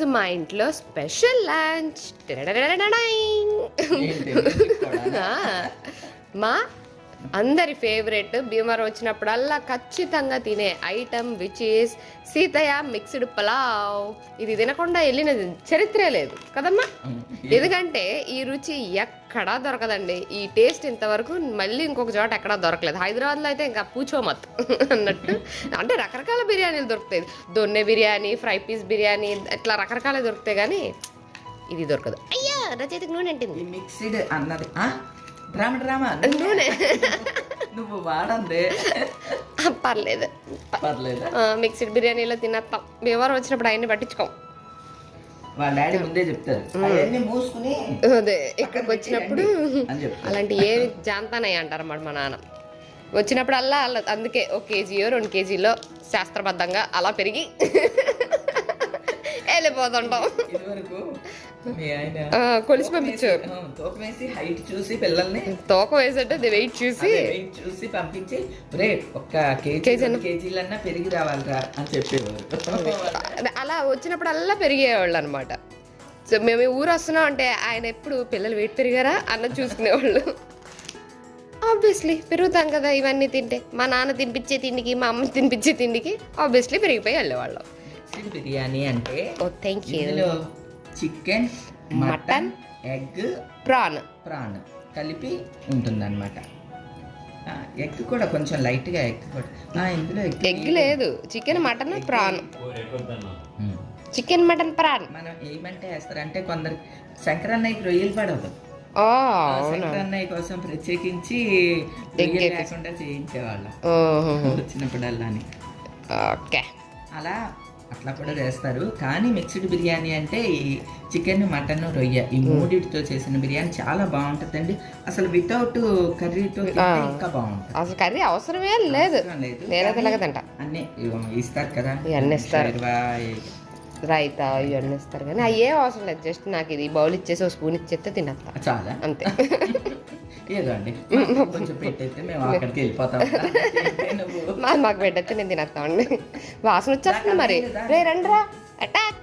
ఈరోజు మా ఇంట్లో స్పెషల్ లంచ్. మా అందరి ఫేవరెట్ భీమవరం వచ్చినప్పుడల్లా ఖచ్చితంగా తినే item which is Seethaiah mixed pulao. ఇది తినకుండా వెళ్ళిన చరిత్రే లేదు కదమ్మా. ఎందుకంటే ఈ రుచి ఎక్కడా దొరకదండి. ఈ టేస్ట్ ఇంతవరకు మళ్ళీ ఇంకొక చోట ఎక్కడా దొరకలేదు. హైదరాబాద్లో అయితే ఇంకా పూచోమత్ అన్నట్టు. అంటే రకరకాల బిర్యానీలు దొరుకుతాయి. దొన్నె బిర్యానీ, ఫ్రై పీస్ బిర్యానీ, ఇట్లా రకరకాల దొరుకుతాయి కానీ ఇది దొరకదు. అయ్యా నా చేతికి నూనె అంటింది. మిక్స్డ్ అన్నది డ్రామా నూనె నువ్వు వాడందే పర్లేదు పర్లేదు. మిక్స్డ్ బిర్యానీలో తినేస్తాం. భీమవరం వచ్చినప్పుడు ఆయన్ని పట్టించుకోం. వాళ్ళ డాడీ ముందే చెప్తారు అవన్నీ మూసుకుని అదే ఇక్కడికి వచ్చినప్పుడు అలాంటి ఏ జాంతానయ్య అంటారు అన్నమాట మా నాన్న. వచ్చినప్పుడు అలా అందుకే 1 కేజీయో 2 కేజీలో శాస్త్రబద్ధంగా అలా పెరిగి వెళ్ళిపోతుంటాం. ఇదివరకు మీ ఆయన కొలిసి పంపించారు. తూకం వేసి హైట్ చూసి పిల్లల్ని తూకం వేసంటే వెయిట్ చూసి పంపించి రే 1 కేజీలన్నా పెరిగి రావాలిరా అని చెప్పేవారు. అలా వచ్చినప్పుడు అలా పెరిగేవాళ్ళు అనమాట. సో మేము ఊరు వస్తున్నాం అంటే ఆయన ఎప్పుడు పిల్లలు వెయిట్ పెరిగారా అన్నది చూసుకునేవాళ్ళు. ఆబ్వియస్లీ పెరుగుతాం కదా ఇవన్నీ తింటే. మా నాన్న తినిపించే తిండికి, మా అమ్మ తినిపించే తిండికి ఆబ్వియస్లీ పెరిగిపోయి వెళ్ళేవాళ్ళం. బిర్యానీ అంటే thank you. Chicken, mutton, egg, prawn కలిపి ఉంటుందన్నమాట. ఎగ్ కూడా కొంచెం లైట్గా ఎగ్ కూడా ఇందులో ఎగ్ లేదు. Chicken, mutton, prawn. Chicken, mutton, prawn మనం ఏమంటే వేస్తారంటే కొందరు శంకరన్నయ్యకి రొయ్యలు పడవదు. శంకరన్నయ్య కోసం ప్రత్యేకించి లేకుండా చేయించేవాళ్ళం వచ్చినప్పుడల్లా. ఓకే అలా అట్లా కూడా చేస్తారు. కానీ మిక్స్డ్ బిర్యానీ అంటే ఈ చికెన్, మటన్, రొయ్య ఈ మూడిటితో చేసిన బిర్యానీ చాలా బాగుంటుందండి. అసలు వితౌట్ కర్రీతో ఇంకా బాగుంటుంది. అసలు కర్రీ అవసరమే లేదు. అన్నీ ఇస్తారు కదా, ఇవన్నీ ఇస్తారు, రైతా ఇవన్నీ ఇస్తారు. కానీ అవి ఏం అవసరం లేదు. జస్ట్ నాకు ఇది బౌల్ ఇచ్చేసి 1 స్పూన్ ఇచ్చేస్తే తినేస్తా చాలా అంతే. ఏదో అండి కొంచెం పెట్టేస్తే మేము అక్కడికి వెళ్ళిపోతాం. మాకు పెట్టేస్తే నేను తినేస్తామండి. వాసన వచ్చేస్తుంది మరి. రే రండిరా అటాక్.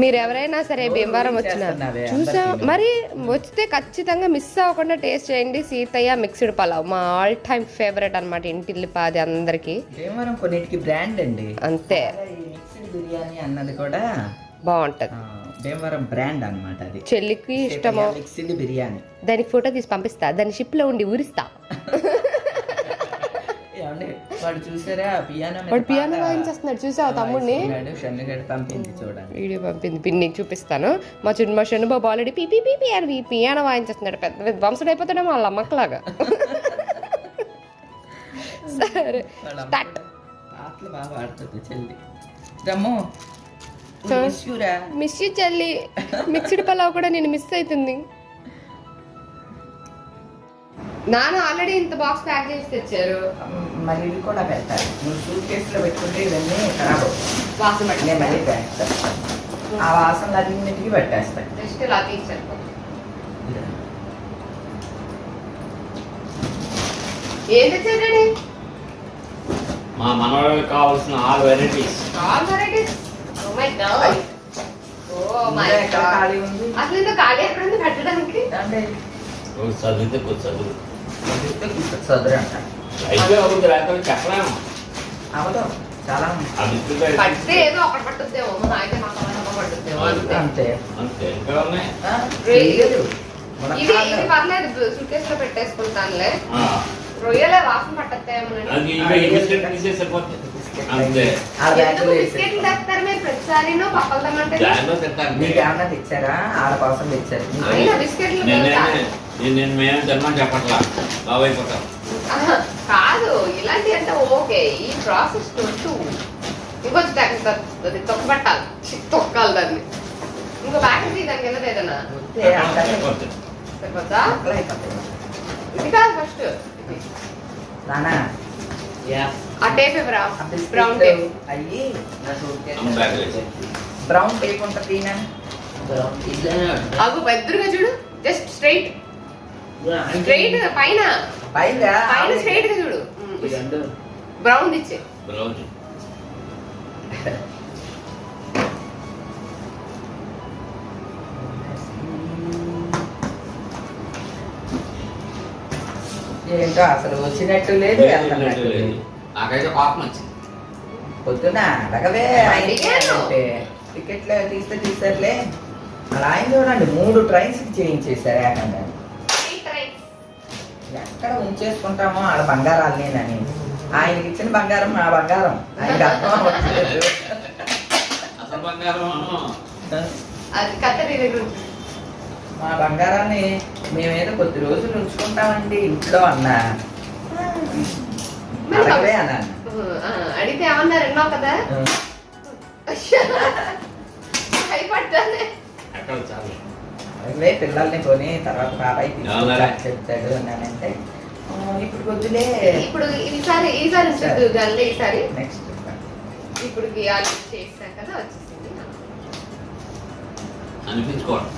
మీరు ఎవరైనా సరే భీమవరం వచ్చినా చూసా మరి వచ్చితే ఖచ్చితంగా మిస్ అవ్వకుండా టేస్ట్ చేయండి సీతయ్య మిక్స్డ్ పలావ్. మా ఆల్ టైమ్ ఫేవరెట్ అనమాట. ఇంటిల్లిపాది అందరికి. భీమవరం కొన్నిటికి బ్రాండ్ అండి అంతే. మిక్స్డ్ బిర్యానీ అన్నది కూడా బాగుంటది. భీమవరం బ్రాండ్ అన్నమాట. అది చెల్లికి ఇష్టమో మిక్స్డ్ బిర్యానీ. దానికి ఫోటో తీసి పంపిస్తా. దాని షిప్ లో ఉండి ఊరిస్తా. వాడు చూసారా పియానో వాయించేస్తున్నాడు. చూసావా తమ్ముడిని? వీడియో పంపింది పిన్నికి చూపిస్తాను. మా షణ్బాబు ఆల్రెడీ పీపీ పీపీ అని పియానో వాయించేస్తున్నాడు. పెద్ద విధ్వంసుడు అయిపోతాడేమో వాళ్ళ అమ్మక్కలాగా. సరే పాటలు బాగా పాడుతుంది చెల్లి. మిస్ యూ చెల్లి. మిక్స్డ్ పలావ్ కూడా నేను మిస్ అవుతుంది. నాన్న ఆల్రెడీ ఇంత బాక్స్ ప్యాక్ చేసి తెచ్చారు. మరి ఇది కూడా పెట్టాలి. నువ్వు సూట్ కేసులో పెట్టుకుంటే ఇవన్నీ ఖరాబ్ వాసన మళ్ళీ పెట్టేస్తాను. ఆ వాసన అన్నింటికి పెట్టేస్తాను. జస్ట్ ఇలా తీసాను. ఏం తెచ్చారండి? మా మనవాళ్ళకి కావాల్సిన all varieties. Oh my God. Oh my God. అసలు ఇంత ఖాళీ ఎక్కడ ఉంది పెట్టడానికి? చదివితే చదువు చదువు అంట అయిపోయి అవుతుంది. రాత్రి చెప్పలేము అవదు. చాలా పడితే ఏదో అక్కడ పట్టుద్దేమో. అయితే పట్టుద్దేమో అంతే అంతే. ఇంకా ఉన్నాయి. ఇది పర్లేదు. సూట్ కేసులో పెట్టేసుకుంటానులే. రొయ్యలే వాసన పట్టేమో. బిస్కెట్లు తెస్తారు మీరు ప్రతిసారి. పక్కల మీకేమన్నా తెచ్చారా? ఆడ కోసం తెచ్చారు. బిస్కెట్లు మేము జన్మని చెప్పట్లా బాబు అయిపోతాం కాదు. ఇలాంటి అంటే ఓకే. ఈ ప్రాసెస్ ఇంకొంచెం తొక్కబట్టాలి. తొక్కాలి దాన్ని. ఇంకో ప్యాకెట్ దానికి వెళ్ళదు ఏదన్నా సరిపోతా. ఇది కాదు ఫస్ట్ ఆ టేప్ ఎవరా? Brown tape. అయ్యి బ్రౌన్ టేప్ ఉంటుంది. అగు పెద్దగా చూడు. జస్ట్ స్ట్రైట్ పైన స్ట్రైట్ గా చూడు. బ్రౌన్ ఇచ్చే. ఏంటో అసలు వచ్చినట్టు లేదు వెళ్తున్నట్టు లేదు. నాకైతే కోపం వచ్చింది. పొద్దున అడగవే అడిగాను. అంటే టికెట్లు తీస్తారులే. అలా ఆయన చూడండి 3 ట్రైన్స్ చేయించేశారు ఏకంగా. ఎక్కడ ఉంచేసుకుంటామో ఆడ బంగారాలు నేనని. ఆయనకి ఇచ్చిన బంగారం మా బంగారం ఆయనకి అర్థం అవ్వట్లేదు. అసలు బంగారం అది కత్తెర మా బంగారాన్ని మేమేదో కొద్ది రోజులు ఉంచుకుంటామండి ఇంట్లో అన్నా. అడగవే అన్నాను. అడిగితే ఏమన్నారు ఎన్నో కదా భయపడ్డానే. ఎక్కడ చాలు అడగలే పిల్లల్ని కొని తర్వాత బాబాయ్ అవునా? చెప్తాడు అన్నానంటే ఇప్పుడు కొద్దిలే ఇప్పుడు ఈసారి ఉంచదు గల్లే ఈసారి. నెక్స్ట్ ఇప్పుడు గియాలు చేసాం కదా వచ్చేసింది. అనిపించుకోవడం.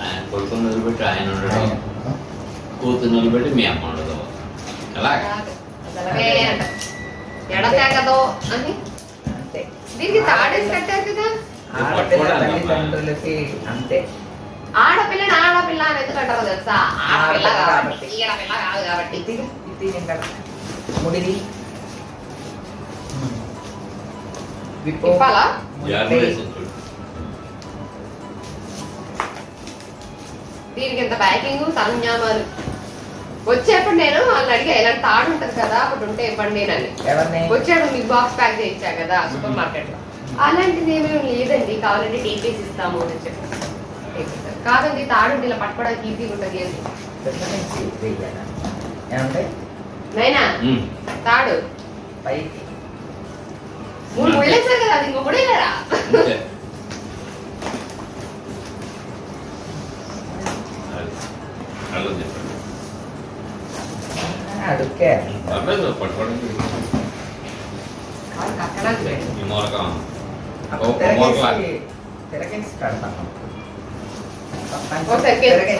ఆయన కొడుకుని నిలబెట్టి ఆయన ఉండడం, కూతురు నిలబెట్టి మీ అమ్మ ఉండదు. ఎలాగా అసలే ఎడతెగదో అని అంతే. దీనికి తాడేసి కట్టారు కదా. ఆడపిల్ల తల్లిదండ్రులకి అంతే. ఆడపిల్లని ఆడపిల్ల అని ఎందుకు అంటారు తెలుసా? ఆడపిల్ల కాబట్టి ఈడపిల్ల కాదు కాబట్టి. ఇది ఇంకా ముడిది విప్పో ఇప్పాలా? జాగ్రత్త వేసింది చూడు. దీనికి ఎంత ప్యాకింగ్ సరంజామాలు వచ్చేప్పుడు నేను వాళ్ళని అడిగా ఇలాంటి తాడు ఉంటది కదా ఒకటి ఉంటే ఇవ్వండి అని. ఎవరిని వచ్చాడు మీకు బాక్స్ ప్యాక్ చేయించా కదా సూపర్ మార్కెట్ లో. అలాంటిది ఏమీ లేదండి కావాలంటే టీపీస్ ఇస్తాము అని చెప్పాను. కాదండి తాడు ఇలా పట్టుకోవడానికి ఈజీగా ఉంటుంది అని. ఏమంటే నైనా తాడు పైకి 3 ముళ్ళేసారు కదా అది ఇంకో ముడేలేరా? అంతే. అలా చెప్పండి. అడుక్కే పర్లేదు పట్టుకోవడం. కక్కడానికి పెట్టు. ఈ మూలక తిరగేసి కడతాను. ఒకసారి తిరగై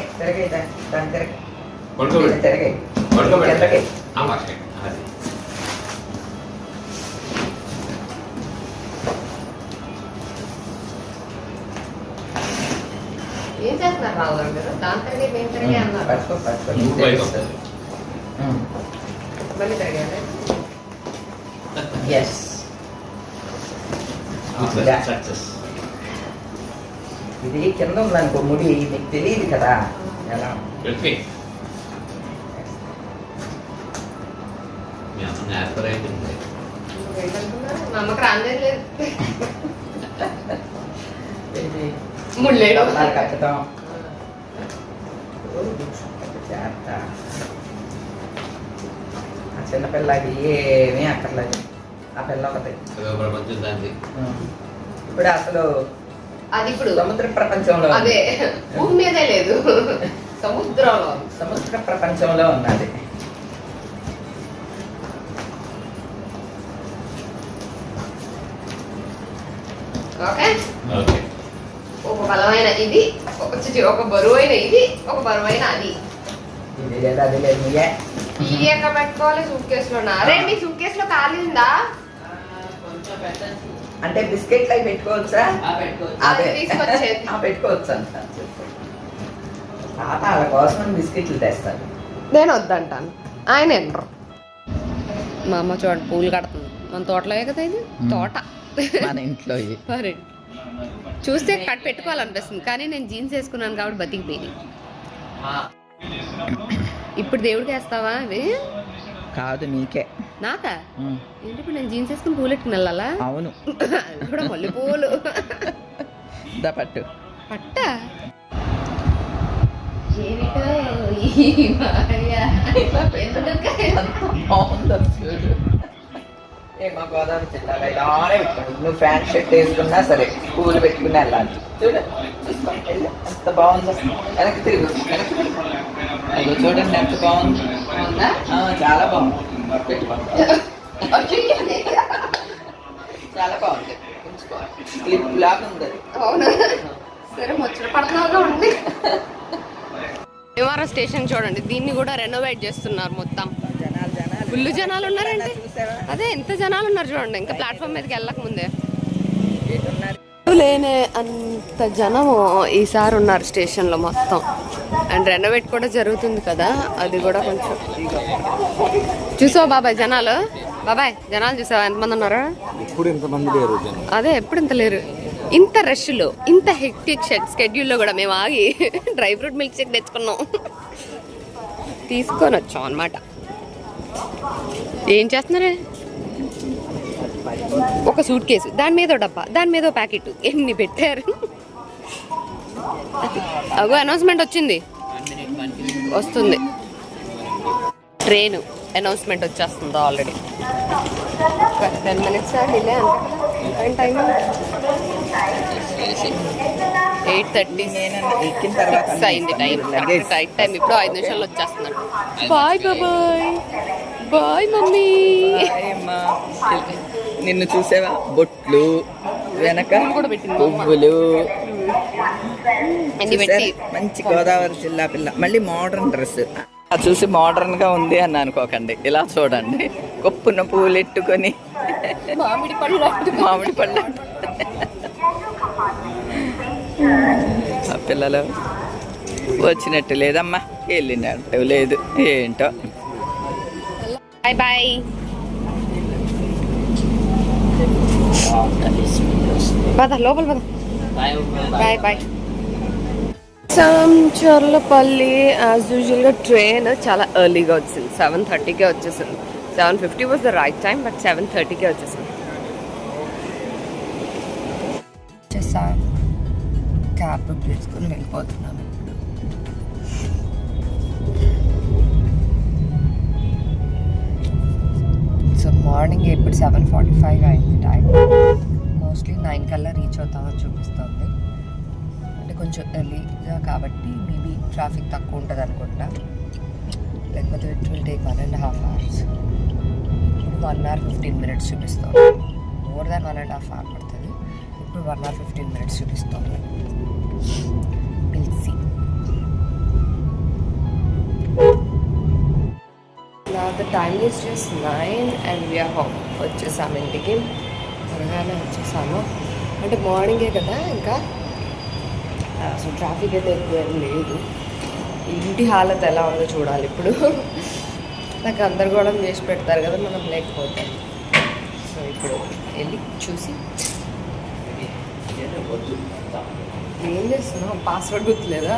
దాన్ని తిరగై పడుకోబెట్టి తిరగై పడుకోబెట్టి అది ఏం చేస్తున్నారు రావు గారు మీరు? దాని తిరిగి మేము తిరిగి అన్నారు. పట్టుకో నువ్వు పైకి వస్తావు. మళ్ళీ తిరిగారు. Yes success. ఇది కింద ఉందనుకో ముడి నీకు తెలియదు కదా ఎలా పెట్టి మీ అమ్మ నేర్పర్ అయిపోయింది. ఏంటనుకున్నారు? మా అమ్మకి రాందేది లేదు. ఇది ముళ్ళేడు డబ్బాలు కట్టడం చేస్త ఆ చిన్నపిల్లకి ఏమీ అక్కర్లేదు. ఆ పిల్ల ఒకటి ప్రపంచం దాన్ని ఇప్పుడు అసలు అది ఇప్పుడు సముద్ర ప్రపంచంలో ఉంది. అదే భూమి మీదే లేదు సముద్రంలో. సముద్ర ప్రపంచంలో ఉన్నది. Okay okay. ఒక బలమైన ఇది ఒక బరువైన ఇది ఒక బరువైన అది. ఇది లేదు అది లేదు నువ్వే ఈ ఎక్కడ పెట్టుకోవాలి సూట్ కేసులో. అరే మీ సూట్ కేసులో ఖాళీ ఉందా? అంటే బిస్కెట్లు అవి పెట్టుకోవచ్చా? అది తీసుకొచ్చేది. పెట్టుకోవచ్చు అంట. తాత వాళ్ళ కోసం బిస్కెట్లు తెస్తారు. నేను వద్దంటాను ఆయన ఎనరు. మా అమ్మ చూడండి పూలు కడుతుంది. మన తోటలో కదా ఇది తోట. మన ఇంట్లో మరి చూస్తే కట్ పెట్టుకోవాలనిపిస్తుంది కానీ నేను జీన్స్ వేసుకున్నాను కాబట్టి బతికిపోయి. ఇప్పుడు దేవుడికి వేస్తావా అవి? కాదు నీకే. నాకా? ఏంటి ఇప్పుడు నేను జీన్స్ వేసుకుని పూలు పెట్టుకుని వెళ్ళాలా? అవును. అది కూడా మల్లె పూలు పట్టు పట్ట. ఏమిటో ఈ మాయ. బాగుందో చూడు. మా గోదావరి జిల్లాలో ఇలానే పెట్టుకోండి. నువ్వు ప్యాంట్ షర్ట్ వేసుకున్నా సరే పూలు పెట్టుకుని వెళ్ళాలి. చూడు చూసుకోండి ఎంత బాగుందో. వెనక్కి తిరుగు వెనక్కి తిరుగు. అయ్యో చూడండి ఎంత బాగుంది. చాలా బాగుంది. పెట్టుకోండి. చాలా బాగుంది. క్లిప్ లాగా ఉంది. అవును సరే ముచ్చట పడుతున్నావుగా ఉంది. భీమవరం స్టేషన్ చూడండి దీన్ని కూడా రెనోవేట్ చేస్తున్నారు మొత్తం. జనాలు ఫుల్ జనాలు ఉన్నారంటే చూసావా అదే ఎంత జనాలు ఉన్నారు చూడండి ఇంకా ప్లాట్ఫామ్ మీదకి వెళ్ళక ముందే ఉన్నారు లేనే అంత జనము ఈసారి ఉన్నారు స్టేషన్లో మొత్తం. అండ్ రెనోవేట్ కూడా జరుగుతుంది కదా, అది కూడా కొంచెం చూసావా బాబాయ్ జనాలు? బాబాయ్ జనాలు చూసావా ఎంతమంది ఉన్నారు? ఇప్పుడు ఇంతమంది లేరు జనం. అదే ఎప్పుడు ఇంత లేరు. ఇంత రష్లో ఇంత హెక్టిక్ స్కెడ్యూల్లో కూడా మేము ఆగి డ్రై ఫ్రూట్ మిల్క్ షేక్ తెచ్చుకున్నాం, తీసుకొని వచ్చాం అనమాట. ఏం చేస్తున్నారు? ఒక సూట్ కేసు, దాని మీద డబ్బా, దాని మీద ప్యాకెట్, ఎన్ని పెట్టారు. అగో అనౌన్స్మెంట్ వచ్చింది, వస్తుంది ట్రైన్ అనౌన్స్మెంట్ వచ్చేస్తుంది ఆల్రెడీ. 10 minutes డిలే అంతే టైం. 8:30 ఎక్కిన తర్వాత అయింది టైం, రైట్ టైం. ఇప్పుడు 5 నిమిషాలు వచ్చేస్తున్నాడు. బాయ్ బాబాయ్, బాయ్ మమ్మీ. అమ్మా. నిన్ను చూసావా? బొట్లు వెనక కూడా పెట్టింది మా అమ్మ. పువ్వులు. అన్ని పెట్టి చూసారా? మంచి గోదావరి జిల్లా పిల్ల. మళ్ళీ మోడర్న్ డ్రెస్ చూసి మోడర్న్ గా ఉంది అని అనుకోకండి. ఇలా చూడండి, కొప్పున పువ్వులు ఎట్టుకొని మామిడి పళ్ళు మామిడి పళ్ళు. ఆ పిల్లలు వచ్చినట్టు లేదమ్మా, వెళ్ళినట్టు లేదు, ఏంటో. Bye bye. పద లోపల పద. Bye bye. చర్లపల్లి యాజ్ యూజువల్గా ట్రైన్ చాలా ఎర్లీగా వచ్చింది, 7:30కే వచ్చేసింది. 7:50 was the right time, but 7:30కే వచ్చేసింది. క్యాబ్ బుక్ చేసుకొని వెళ్ళిపోతున్నాం ఇప్పుడు. సో మార్నింగ్ ఇప్పుడు 7:45 అయింది టైం. మోస్ట్లీ 9 కల్లా రీచ్ అవుతామని చూపిస్తుంది. అంటే కొంచెం ఎర్లీగా కాబట్టి మేబీ ట్రాఫిక్ తక్కువ ఉంటుంది అనుకుంటా, లేకపోతే ఇట్ విల్ టేక్ 1.5 hours. ఇప్పుడు 1 hour 15 minutes చూపిస్తుంది. మోర్ దాన్ 1.5 hour పడుతుంది. ఇప్పుడు 1 hour 15 minutes చూపిస్తుంది. We'll see. Now the time is just 9 and we are home. వచ్చేసాము ఇంటికి, త్వరగానే వచ్చేసాము. అంటే మార్నింగే కదా, ఇంకా అసలు ట్రాఫిక్ అయితే ఎక్కువ లేదు. ఇంటి హాలత్ ఎలా ఉందో చూడాలి ఇప్పుడు. నాకు గందరగోళం చేసి పెడతారు కదా మనం లేకపోతే. సో ఇప్పుడు వెళ్ళి చూసి ఏం చేస్తున్నావు? పాస్వర్డ్ గుర్తులేదా?